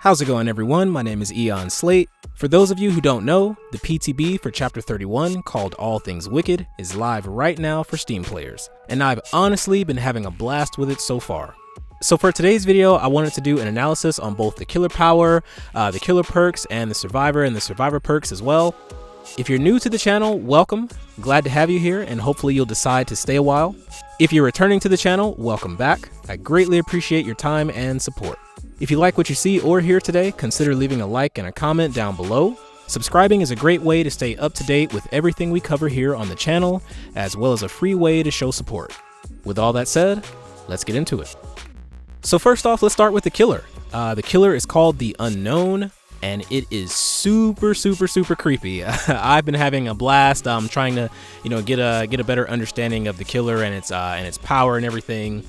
How's it going, everyone? My name is Eon Slate. For those of you who don't know, the PTB for Chapter 31, called All Things Wicked, is live right now for Steam players, and I've honestly been having a blast with it so far. So for today's video, I wanted to do an analysis on both the killer power, the killer perks, and the survivor perks as well. If you're new to the channel, welcome. Glad to have you here, and hopefully you'll decide to stay a while. If you're returning to the channel, welcome back. I greatly appreciate your time and support. If you like what you see or hear today, consider leaving a like and a comment down below. Subscribing is a great way to stay up to date with everything we cover here on the channel, as well as a free way to show support. With all that said, let's get into it. So first off, let's start with the killer. The killer is called the Unknown, and it is super creepy. I've been having a blast trying to get a better understanding of the killer and its power and everything.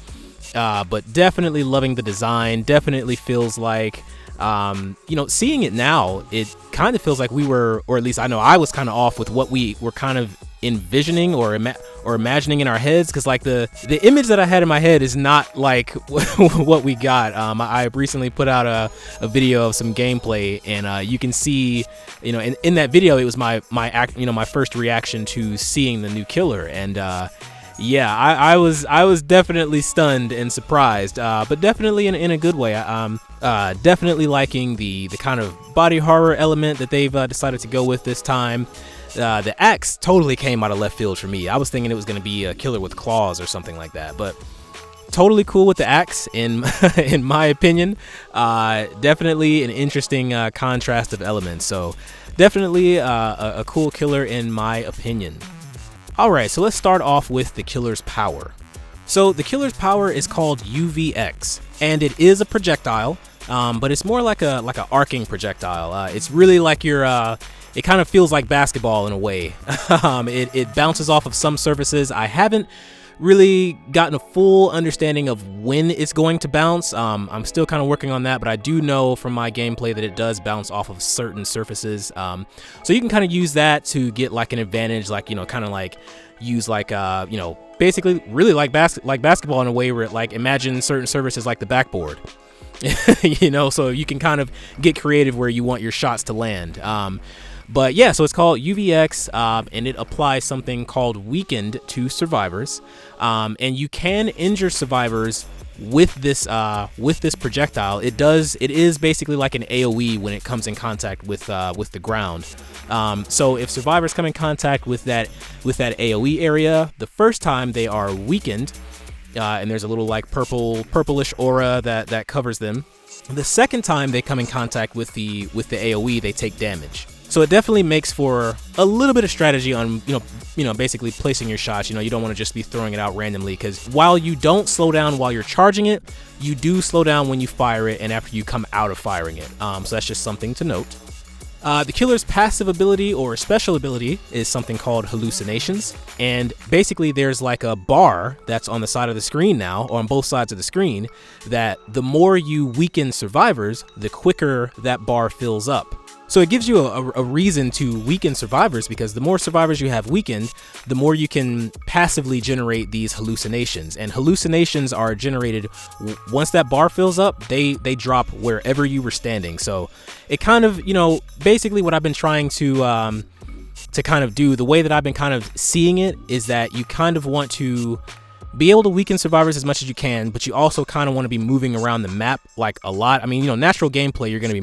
But definitely loving the design. Definitely feels like seeing it now, it kind of feels like we were, or at least I know I was kind of off with what we were kind of envisioning or imagining in our heads, because like the image that I had in my head is not like what we got. I recently put out a video of some gameplay, and you can see, in that video, it was my first reaction to seeing the new killer, and yeah, I was definitely stunned and surprised, but definitely in a good way. Definitely liking the kind of body horror element that they've decided to go with this time. The axe totally came out of left field for me. I was thinking it was going to be a killer with claws or something like that, but totally cool with the axe in my opinion. Definitely an interesting contrast of elements. So definitely a cool killer in my opinion. Alright, so let's start off with the killer's power. So the killer's power is called UVX, and it is a projectile, but it's more like a arcing projectile. It's really like it kind of feels like basketball in a way. It bounces off of some surfaces. I haven't really gotten a full understanding of when it's going to bounce. I'm still kind of working on that, but I do know from my gameplay that it does bounce off of certain surfaces. So you can kind of use that to get like an advantage, like, kind of like use like, basically really like basketball in a way where it, like, imagine certain surfaces like the backboard, so you can kind of get creative where you want your shots to land. But yeah, so it's called UVX, and it applies something called weakened to survivors, and you can injure survivors with this projectile. It is basically like an AOE when it comes in contact with the ground. So if survivors come in contact with that AOE area, the first time they are weakened, and there's a little like purplish aura that covers them. The second time they come in contact with the AOE, they take damage. So it definitely makes for a little bit of strategy on, basically placing your shots. You don't want to just be throwing it out randomly, because while you don't slow down while you're charging it, you do slow down when you fire it and after you come out of firing it. So that's just something to note. The killer's passive ability or special ability is something called hallucinations, and basically there's like a bar that's on the side of the screen now, or on both sides of the screen, that the more you weaken survivors, the quicker that bar fills up. So it gives you a reason to weaken survivors, because the more survivors you have weakened, the more you can passively generate these hallucinations. And hallucinations are generated once that bar fills up. They drop wherever you were standing. So it kind of, basically what I've been trying to kind of do, the way that I've been kind of seeing it, is that you kind of want to be able to weaken survivors as much as you can, but you also kind of want to be moving around the map like a lot. I mean, natural gameplay, you're going to be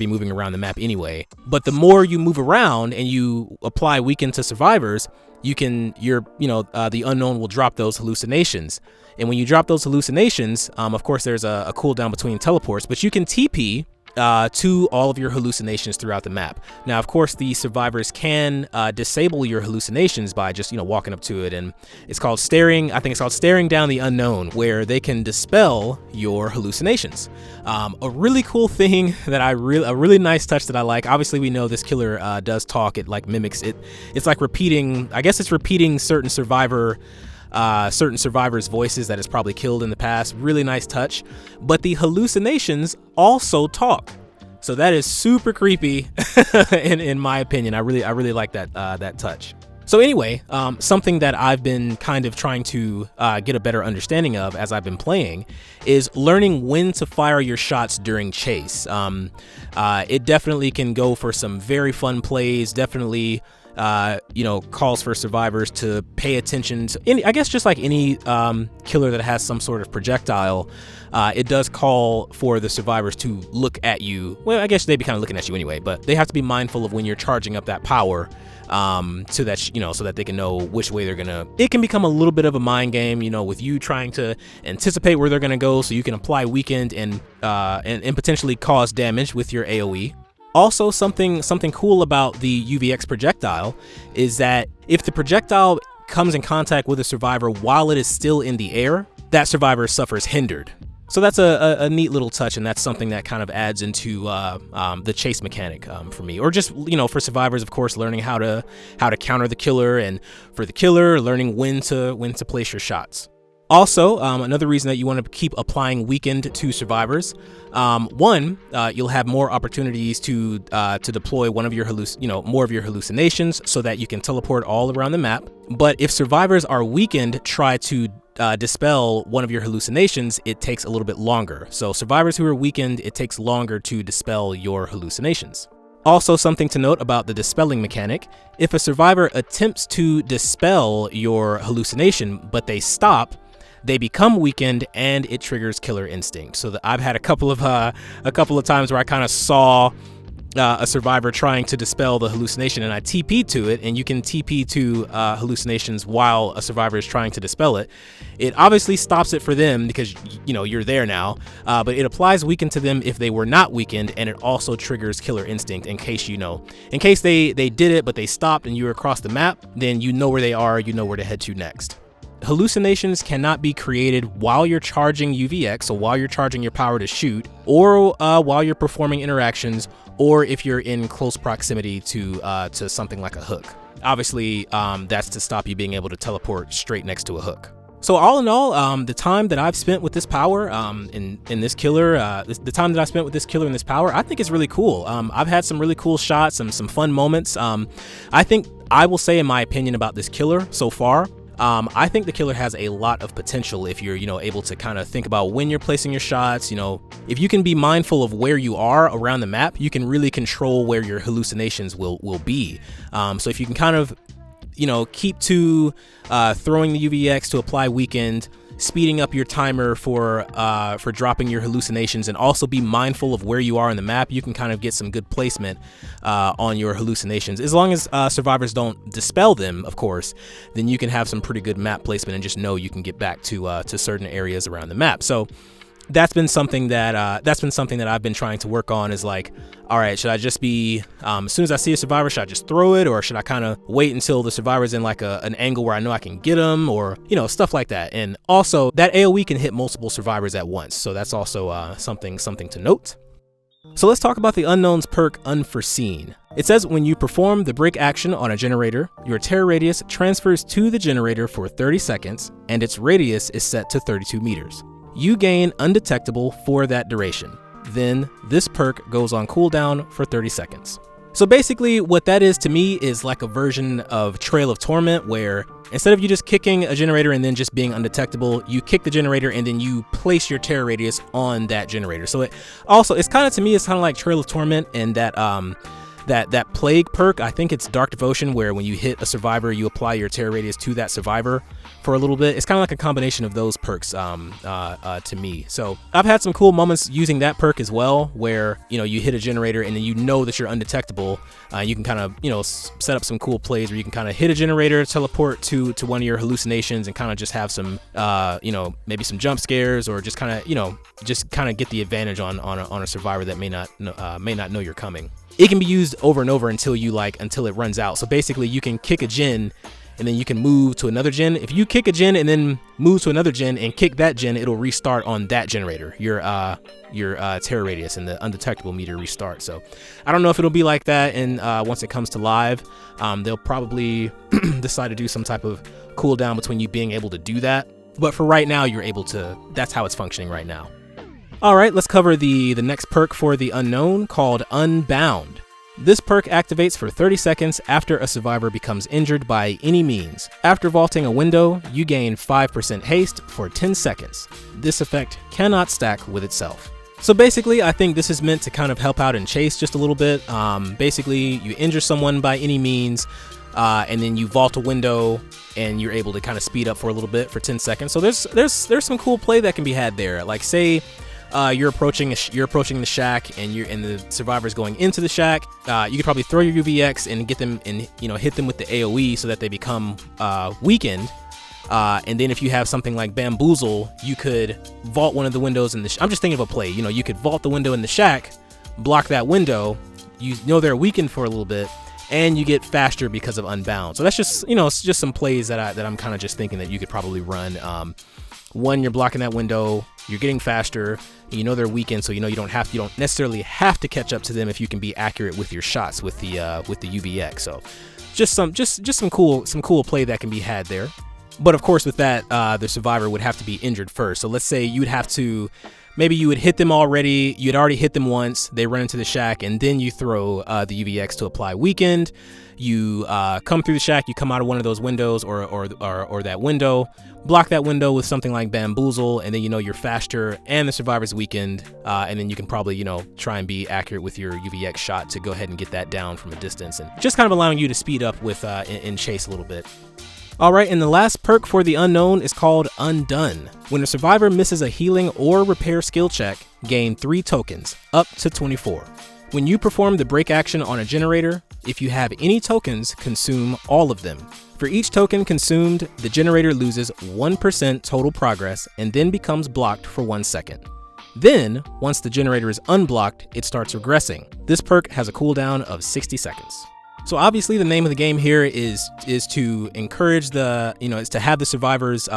moving around the map anyway. But the more you move around and you apply weaken to survivors, the Unknown will drop those hallucinations. And when you drop those hallucinations, of course, there's a cooldown between teleports, but you can TP to all of your hallucinations throughout the map. Now, of course, the survivors can disable your hallucinations by just walking up to it, and it's called staring. I think it's called staring down the Unknown, where they can dispel your hallucinations. A really cool thing that a really nice touch that I like. Obviously, we know this killer does talk. It like mimics it. It's like repeating. I guess it's repeating certain survivors' voices that it's probably killed in the past. Really nice touch. But the hallucinations also talk, so that is super creepy in my opinion. I really like that touch. So anyway, something that I've been kind of trying to get a better understanding of as I've been playing is learning when to fire your shots during chase. It definitely can go for some very fun plays, definitely calls for survivors to pay attention to I guess just like any killer that has some sort of projectile. It does call for the survivors to look at you. Well, I guess they'd be kind of looking at you anyway, but they have to be mindful of when you're charging up that power, so that they can know which way they're gonna. It can become a little bit of a mind game, with you trying to anticipate where they're gonna go, so you can apply weakened and potentially cause damage with your AOE. Also, something cool about the UVX projectile is that if the projectile comes in contact with a survivor while it is still in the air, that survivor suffers hindered. So that's a neat little touch, and that's something that kind of adds into the chase mechanic for me, or just for survivors, of course, learning how to counter the killer, and for the killer, learning when to place your shots. Also, another reason that you want to keep applying weakened to survivors, you'll have more opportunities to deploy more of your hallucinations, so that you can teleport all around the map. But if survivors are weakened, try to dispel one of your hallucinations, it takes a little bit longer. So survivors who are weakened, it takes longer to dispel your hallucinations. Also, something to note about the dispelling mechanic: if a survivor attempts to dispel your hallucination but they stop, they become weakened and it triggers killer instinct. So I've had a couple of times where I kind of saw a survivor trying to dispel the hallucination, and I TP'd to it, and you can TP to hallucinations while a survivor is trying to dispel it. It obviously stops it for them because you're there now, but it applies weakened to them if they were not weakened, and it also triggers killer instinct in case they did it but they stopped and you were across the map, then you know where they are, you know where to head to next. Hallucinations cannot be created while you're charging UVX, so while you're charging your power to shoot, or while you're performing interactions, or if you're in close proximity to something like a hook. Obviously, that's to stop you being able to teleport straight next to a hook. So all in all, the time that I've spent with this power in this killer, the time that I spent with this killer in this power, I think is really cool. I've had some really cool shots and some fun moments. I think I will say, in my opinion, about this killer so far, I think the killer has a lot of potential if you're, able to kind of think about when you're placing your shots. If you can be mindful of where you are around the map, you can really control where your hallucinations will be. So if you can kind of, keep to throwing the UVX to apply weakened, speeding up your timer for dropping your hallucinations, and also be mindful of where you are on the map, you can kind of get some good placement on your hallucinations. As long as survivors don't dispel them, of course, then you can have some pretty good map placement and just know you can get back to certain areas around the map. So that's been something that I've been trying to work on, is like, all right, should I just be, as soon as I see a survivor, should I just throw it, or should I kind of wait until the survivor's in like an angle where I know I can get them, or stuff like that. And also that AoE can hit multiple survivors at once, so that's also something to note. So let's talk about the Unknown's perk, Unforeseen. It says when you perform the break action on a generator, your terror radius transfers to the generator for 30 seconds, and its radius is set to 32 meters. You gain undetectable for that duration. Then this perk goes on cooldown for 30 seconds. So basically what that is to me is like a version of Trail of Torment, where instead of you just kicking a generator and then just being undetectable, you kick the generator and then you place your terror radius on that generator. So it's kind of like Trail of Torment, and that plague perk, I think it's Dark Devotion, where when you hit a survivor, you apply your terror radius to that survivor for a little bit. It's kind of like a combination of those perks to me. So I've had some cool moments using that perk as well, where you hit a generator and then that you're undetectable. You can kind of set up some cool plays where you can kind of hit a generator, teleport to one of your hallucinations, and kind of just have some maybe some jump scares, or just kind of get the advantage on a survivor that may not know you're coming. It can be used over and over until it runs out. So basically you can kick a gen and then you can move to another gen. If you kick a gen and then move to another gen and kick that gen, it'll restart on that generator, your terror radius, and the undetectable meter restart. So I don't know if it'll be like that, and once it comes to live, they'll probably decide to do some type of cooldown between you being able to do that. But for right now, you're able to. That's how it's functioning right now. All right, let's cover the next perk for the Unknown, called Unbound. This perk activates for 30 seconds after a survivor becomes injured by any means. After vaulting a window, you gain 5% haste for 10 seconds. This effect cannot stack with itself. So basically, I think this is meant to kind of help out in chase just a little bit. Basically, you injure someone by any means, and then you vault a window, and you're able to kind of speed up for a little bit for 10 seconds. So there's some cool play that can be had there. Like say you're approaching the shack, and the survivor's going into the shack. You could probably throw your UVX and get them, and hit them with the AOE so that they become weakened. And then if you have something like Bamboozle, you could vault one of the windows in the I'm just thinking of a play. You could vault the window in the shack, block that window. They're weakened for a little bit, and you get faster because of Unbound. So that's just it's just some plays that I'm kind of just thinking that you could probably run. One, you're blocking that window, you're getting faster, and they're weakened, so you don't necessarily have to catch up to them if you can be accurate with your shots with the UVX. So just some cool play that can be had there. But of course, with that, the survivor would have to be injured first. So let's say maybe you would hit them already. You'd already hit them once. They run into the shack, and then you throw the UVX to apply weakened. You come through the shack. You come out of one of those windows or that window. Block that window with something like Bamboozle, and then you're faster and the survivor's weakened. And then you can probably try and be accurate with your UVX shot to go ahead and get that down from a distance, and just kind of allowing you to speed up with in chase a little bit. Alright, and the last perk for the Unknown is called Undone. When a survivor misses a healing or repair skill check, gain 3 tokens, up to 24. When you perform the break action on a generator, if you have any tokens, consume all of them. For each token consumed, the generator loses 1% total progress and then becomes blocked for 1 second. Then, once the generator is unblocked, it starts regressing. This perk has a cooldown of 60 seconds. So obviously the name of the game here is to encourage is to have the survivors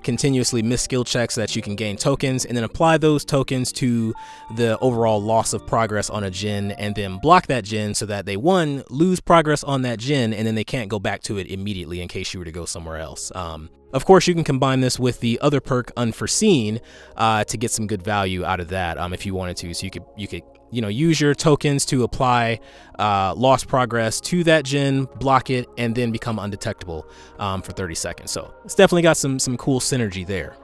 continuously miss skill checks so that you can gain tokens, and then apply those tokens to the overall loss of progress on a gen, and then block that gen so that they lose progress on that gen, and then they can't go back to it immediately in case you were to go somewhere else. Of course, you can combine this with the other perk Unforeseen to get some good value out of that if you wanted to. So you could use your tokens to apply lost progress to that gen, block it, and then become undetectable for 30 seconds. So it's definitely got some cool synergy there.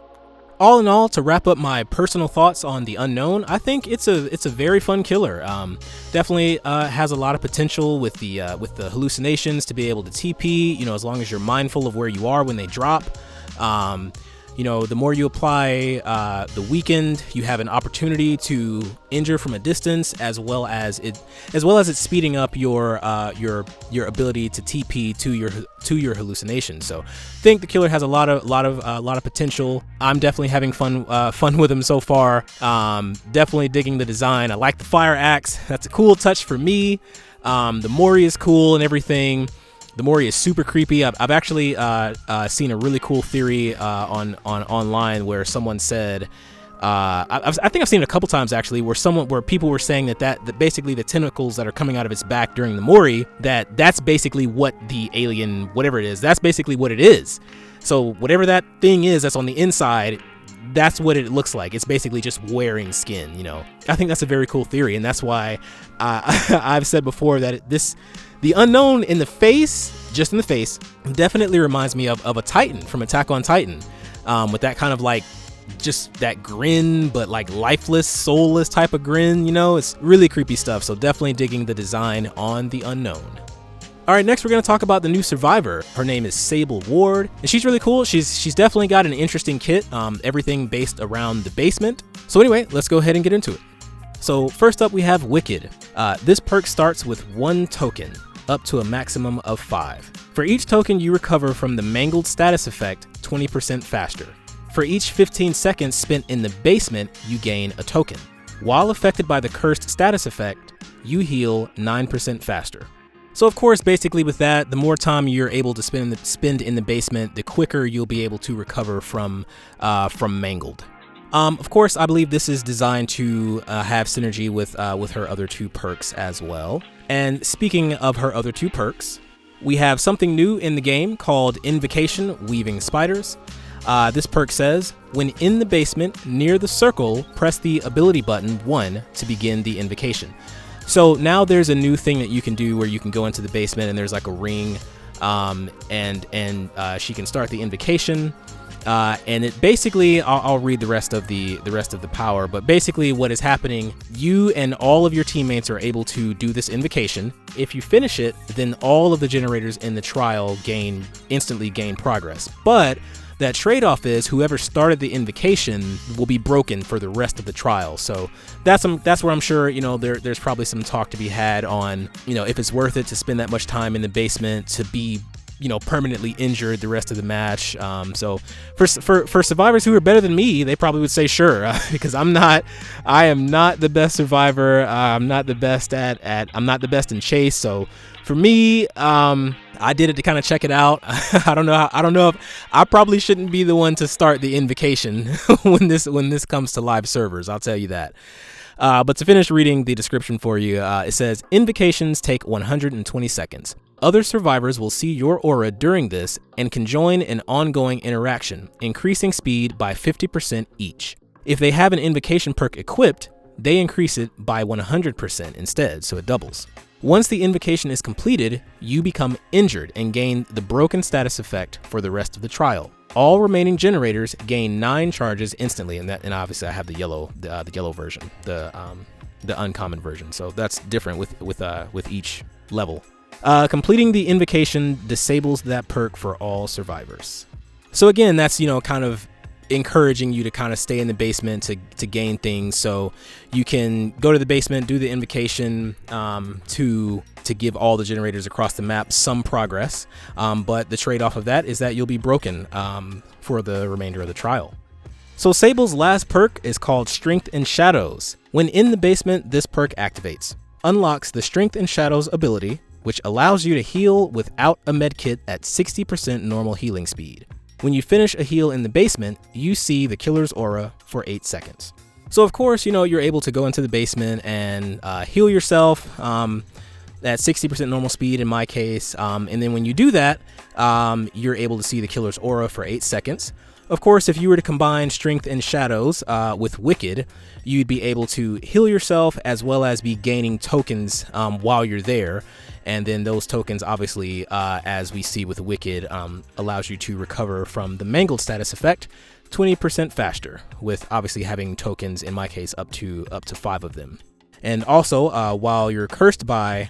All in all, to wrap up my personal thoughts on the Unknown, I think it's a very fun killer. Definitely has a lot of potential with the hallucinations to be able to TP. As long as you're mindful of where you are when they drop. The more you apply the weakened, you have an opportunity to injure from a distance, as well as it speeding up your ability to TP to your hallucinations. So, I think the killer has a lot of potential. I'm definitely having fun with him so far. Definitely digging the design. I like the fire axe. That's a cool touch for me. The Mori is cool and everything. The Mori is super creepy. I've actually seen a really cool theory online where someone said, I think I've seen it a couple times actually, where people were saying that basically the tentacles that are coming out of its back during the Mori, that's basically what the alien, whatever it is, that's basically what it is. So whatever that thing is that's on the inside, that's what it looks like. It's basically just wearing skin. I think that's a very cool theory, and that's why I've said before that the Unknown in the face, just in the face, definitely reminds me of a Titan from Attack on Titan, with that kind of like just that grin, but like lifeless, soulless type of grin. It's really creepy stuff. So definitely digging the design on the Unknown. All right, next we're going to talk about the new survivor. Her name is Sable Ward, and she's really cool. She's definitely got an interesting kit, everything based around the basement. So anyway, let's go ahead and get into it. So first up, we have Wicked. This perk starts with 1 token, up to a maximum of 5. For each token you recover from the Mangled status effect, 20% faster. For each 15 seconds spent in the basement, you gain a token. While affected by the Cursed status effect, you heal 9% faster. So of course, basically with that, the more time you're able to spend in the basement, the quicker you'll be able to recover from Mangled. Of course, I believe this is designed to have synergy with her other 2 perks as well. And speaking of her other 2 perks, we have something new in the game called Invocation Weaving Spiders. This perk says, when in the basement near the circle, press the ability button 1 to begin the invocation. So now there's a new thing that you can do where you can go into the basement and there's like a ring, and she can start the invocation. And it basically, I'll read the rest of the power, but basically what is happening, you and all of your teammates are able to do this invocation. If you finish it, then all of the generators in the trial instantly gain progress. But that trade-off is whoever started the invocation will be broken for the rest of the trial. So that's where I'm sure, there's probably some talk to be had on, if it's worth it to spend that much time in the basement to be permanently injured the rest of the match. So for survivors who are better than me, they probably would say sure, because I am not the best survivor. I'm not the best I'm not the best in chase. So for me, I did it to kind of check it out. I don't know if I probably shouldn't be the one to start the invocation when this comes to live servers. I'll tell you that. But to finish reading the description for you, it says, invocations take 120 seconds. Other survivors will see your aura during this and can join an ongoing interaction, increasing speed by 50% each. If they have an invocation perk equipped, they increase it by 100% instead, so it doubles. Once the invocation is completed, you become injured and gain the broken status effect for the rest of the trial. All remaining generators gain 9 charges instantly, and obviously I have the yellow version, the uncommon version. So that's different with each level. Completing the invocation disables that perk for all survivors. So again, that's kind of encouraging you to kind of stay in the basement to gain things. So you can go to the basement, do the invocation to give all the generators across the map some progress. But the trade-off of that is that you'll be broken for the remainder of the trial. So Sable's last perk is called Strength in Shadows. When in the basement, this perk activates. Unlocks the Strength in Shadows ability, which allows you to heal without a medkit at 60% normal healing speed. When you finish a heal in the basement, you see the killer's aura for 8 seconds. So of course, you're able to go into the basement and heal yourself at 60% normal speed in my case. And then when you do that, you're able to see the killer's aura for 8 seconds. Of course, if you were to combine Strength and Shadows with Wicked, you'd be able to heal yourself as well as be gaining tokens while you're there. And then those tokens, obviously, as we see with Wicked, allows you to recover from the Mangled status effect 20% faster, with obviously having tokens, in my case, up to 5 of them. And also, while you're cursed by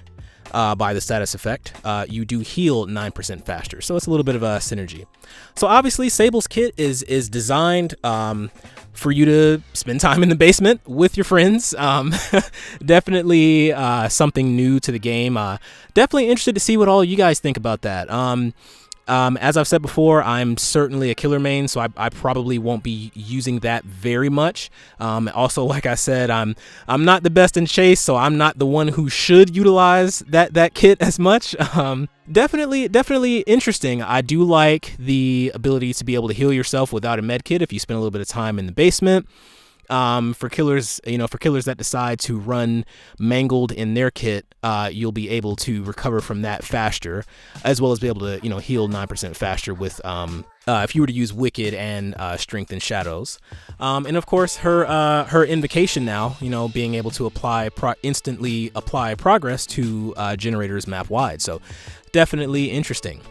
the status effect, you do heal 9% faster. So it's a little bit of a synergy. So obviously Sable's kit is designed for you to spend time in the basement with your friends. Definitely something new to the game. Definitely interested to see what all you guys think about that. As I've said before, I'm certainly a killer main, so I probably won't be using that very much. Also, like I said, I'm not the best in chase, so I'm not the one who should utilize that kit as much. Definitely interesting. I do like the ability to be able to heal yourself without a med kit if you spend a little bit of time in the basement. For killers that decide to run Mangled in their kit, you'll be able to recover from that faster, as well as be able to, heal 9% faster with, if you were to use Wicked and Strength and Shadows. And of course, her invocation now, being able to instantly apply progress to generators map wide. So definitely interesting.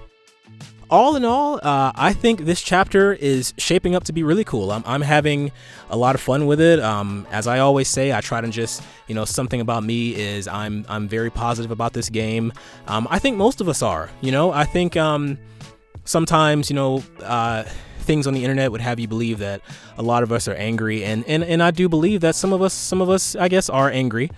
All in all, I think this chapter is shaping up to be really cool. I'm having a lot of fun with it. As I always say, I try to just, something about me is I'm very positive about this game. I think most of us are, I think sometimes, things on the internet would have you believe that a lot of us are angry, and I do believe that some of us, I guess, are angry.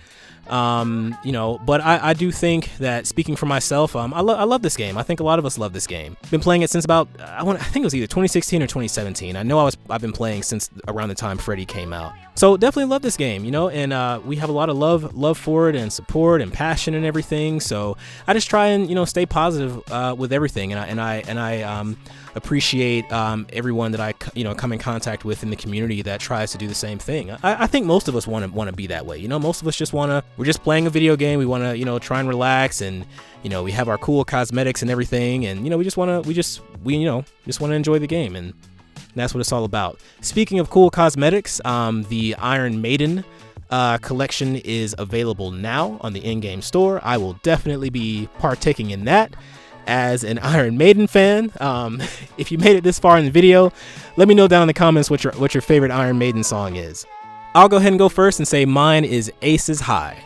But I do think that, speaking for myself, I love this game. I think a lot of us love this game. Been playing it since about, I think it was either 2016 or 2017. I know I've been playing since around the time Freddy came out. So definitely love this game, and we have a lot of love for it and support and passion and everything. So I just try and, stay positive with everything, and I appreciate everyone that I come in contact with in the community that tries to do the same thing. I think most of us want to be that way. Most of us just we're just playing a video game. We want to try and relax, and we have our cool cosmetics and everything, and we just want to enjoy the game, and that's what it's all about. Speaking of cool cosmetics, the Iron Maiden collection is available now on the in-game store. I will definitely be partaking in that as an Iron Maiden fan. If you made it this far in the video, let me know down in the comments what your favorite Iron Maiden song is. I'll go ahead and go first and say mine is Aces High.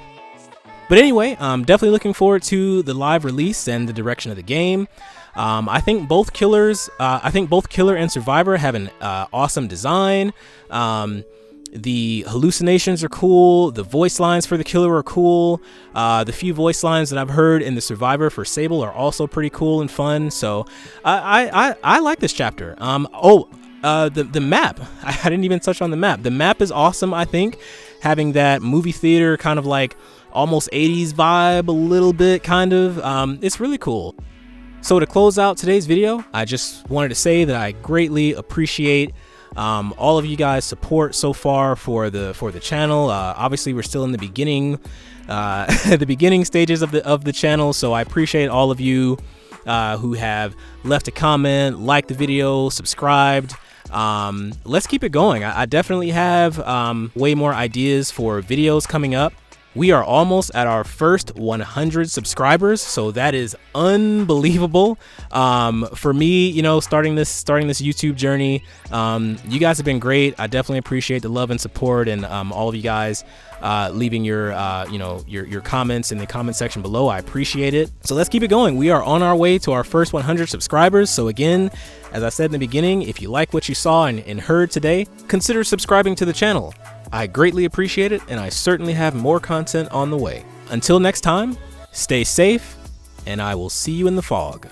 But anyway, I'm definitely looking forward to the live release and the direction of the game. I think both Killer and Survivor have an awesome design. The hallucinations are cool. The voice lines for the Killer are cool. The few voice lines that I've heard in the Survivor for Sable are also pretty cool and fun. So I like this chapter. The map. I didn't even touch on the map. The map is awesome, I think. Having that movie theater kind of like almost 80s vibe a little bit, kind of. It's really cool. So to close out today's video, I just wanted to say that I greatly appreciate all of you guys' support so far for the channel. Obviously, we're still in the beginning stages of the channel, so I appreciate all of you who have left a comment, liked the video, subscribed. Let's keep it going. I definitely have way more ideas for videos coming up. We are almost at our first 100 subscribers, so that is unbelievable. For me, you know, starting this YouTube journey, you guys have been great. I definitely appreciate the love and support, and all of you guys leaving your comments in the comment section below. I appreciate it. So let's keep it going. We are on our way to our first 100 subscribers. So again, as I said in the beginning, if you like what you saw and heard today, consider subscribing to the channel. I greatly appreciate it, and I certainly have more content on the way. Until next time, stay safe, and I will see you in the fog.